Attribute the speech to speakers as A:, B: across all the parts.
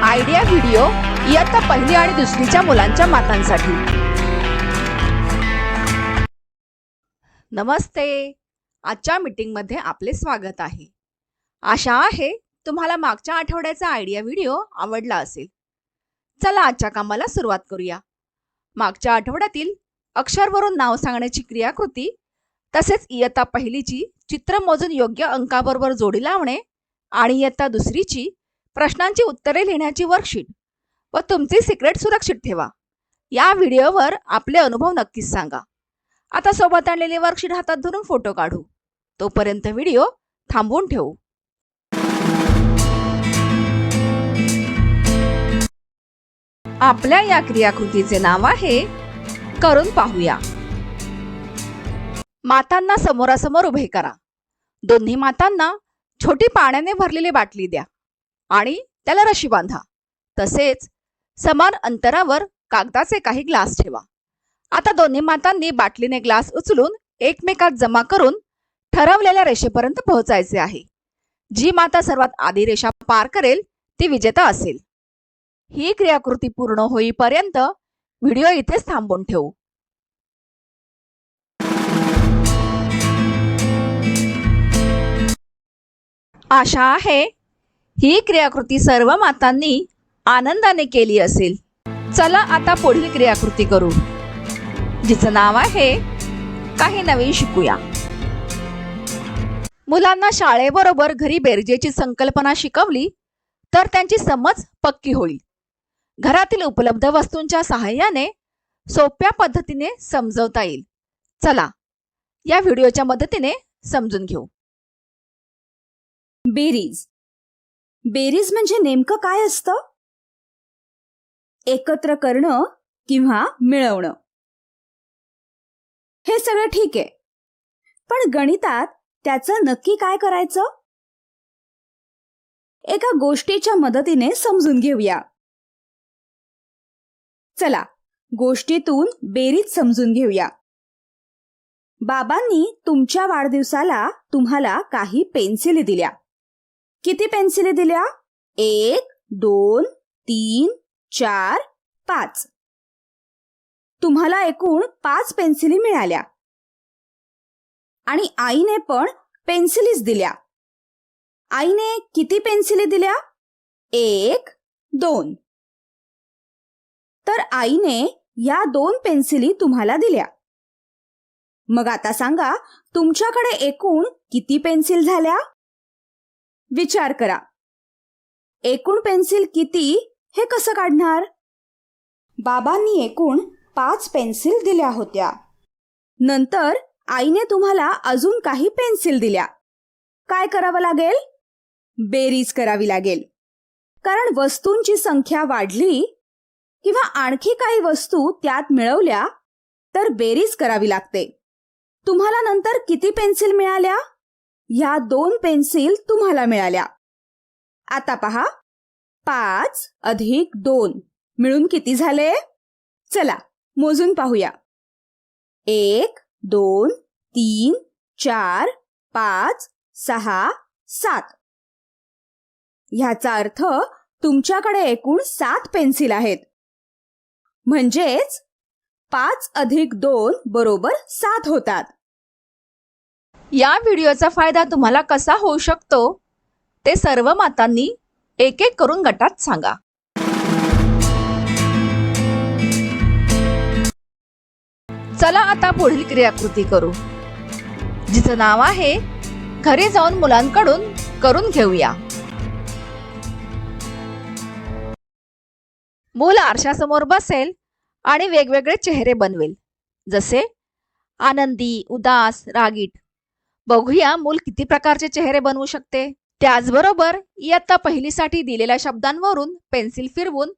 A: Idea video इयत्ता पहिली आणि दुसरीच्या मुलांच्या मातांसाठी। नमस्ते, आजच्या मीटिंग मध्ये आपले स्वागत आहे। आशा आहे तुम्हाला मागच्या आठवड्याचा आयडिया व्हिडिओ आवडला असेल। चला आजच्या कामाला सुरुवात करूया। मागच्या आठवड्यातील अक्षरवरून नाव सांगण्याची क्रियाकृती तसेच इयत्ता पहिलीची चित्र मोजून योग्य अंकाबरोबर जोडी लावणे आणि इयत्ता दुसरीची प्रश्नांची उत्तरे लिहिण्याची वर्कशीट व तुमची सिक्रेट सुरक्षित ठेवा। या व्हिडिओवर आपले अनुभव नक्कीच सांगा। आता सोबत आणलेली वर्कशीट हातात धरून फोटो काढू। तोपर्यंत व्हिडिओ थांबवून ठेवू। आपल्या या क्रियाकृतीचे नाव आहे करून पाहूया। मातांना समोरासमोर उभे करा। दोन्ही मातांना छोटी पाण्याने भरलेली बाटली द्या आणि त्याला रशी बांधा। तसेच समान अंतरावर कागदाचे काही ग्लास ठेवा। आता दोन्ही मातांनी बाटलीने ग्लास उचलून एकमेकात जमा करून ठरवलेल्या रेषेपर्यंत पोहोचायचे आहे। जी माता सर्वात आधी रेषा पार करेल ती विजेता असेल। ही क्रियाकृती पूर्ण होईपर्यंत व्हिडिओ इथेच थांबवून ठेवू। आशा आहे ही क्रियाकृती सर्व मातांनी आनंदाने केली असेल। चला आता पुढील क्रियाकृती करू, जिचं नाव आहे काही नवीन शिकूया। मुलांना शाळेबरोबर घरी बेरजेची संकल्पना शिकवली तर त्यांची समज पक्की होईल। घरातील उपलब्ध वस्तूंच्या सहाय्याने सोप्या पद्धतीने समजवता येईल। चला या व्हिडिओच्या मदतीने समजून घेऊ।
B: बेरीज। बेरीज म्हणजे नेमकं काय असतं? एकत्र करणं किंवा मिळवणं। हे सगळं ठीक आहे, पण गणितात त्याचं नक्की काय करायचं? एका गोष्टीच्या मदतीने समजून घेऊया। चला गोष्टीतून बेरीज समजून घेऊया। बाबांनी तुमच्या वाढदिवसाला तुम्हाला काही पेन्सिली दिल्या। किती पेन्सिली दिल्या? 1, 2, 3, 4, 5। तुम्हाला एकूण 5 पेन्सिली मिळाल्या आणि आईने पण पेन्सिलीच दिल्या। आईने किती पेन्सिली दिल्या? 1, 2। तर आईने या 2 पेन्सिली तुम्हाला दिल्या। मग आता सांगा तुमच्याकडे एकूण किती पेन्सिल झाल्या? विचार करा, एकूण पेन्सिल किती हे कसं काढणार? बाबांनी एकूण 5 पेन्सिल दिल्या होत्या। नंतर आईने तुम्हाला अजून काही पेन्सिल दिल्या। काय करावं लागेल? बेरीज करावी लागेल। कारण वस्तूंची संख्या वाढली किंवा आणखी काही वस्तू त्यात मिळवल्या तर बेरीज करावी लागते। तुम्हाला नंतर किती पेन्सिल मिळाल्या? ह्या 2 पेन्सिल तुम्हाला मिळाल्या। आता पहा, 5 अधिक 2 मिळून किती झाले? चला मोजून पाहूया। 1, 2, 3, 4, 5, 6, 7। ह्याचा अर्थ तुमच्याकडे एकूण 7 पेन्सिल आहेत। म्हणजेच 5 अधिक 2 बरोबर 7 होतात।
A: या व्हिडिओचा फायदा तुम्हाला कसा होऊ शकतो ते सर्व मातांनी एक एक करून गटात सांगा। चला आता पुढील क्रियाकृती करू, जिचं नाव आहे घरी जाऊन मुलांकडून करून घेऊया। मूल आरशासमोर बसेल आणि वेगवेगळे चेहरे बनवेल, जसे आनंदी, उदास, रागीट। बघूया मूल किती प्रकारचे चेहरे बनवू शकते। त्याचबरोबर इयत्ता पहिलीसाठी दिलेल्या शब्दांवरून पेन्सिल फिरवून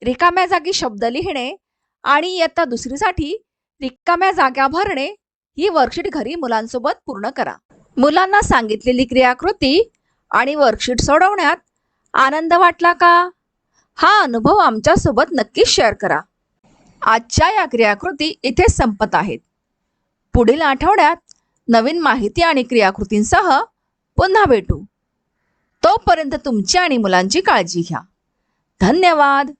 A: रिकाम्या जागी शब्द लिहिणे आणि इयत्ता दुसरीसाठी रिकाम्या जागा भरणे ही वर्कशीट घरी मुलांसोबत पूर्ण करा। मुलांना सांगितलेली क्रियाकृती आणि वर्कशीट सोडवण्यात आनंद वाटला का? हा अनुभव आमच्या सोबत नक्की शेअर करा। आजच्या या क्रियाकृती इथे संपत आहेत। पुढील आठवड्यात नवीन माहिती आणि क्रियाकृतींसह पुन्हा भेटू। तोपर्यंत तुमची आणि मुलांची काळजी घ्या। धन्यवाद.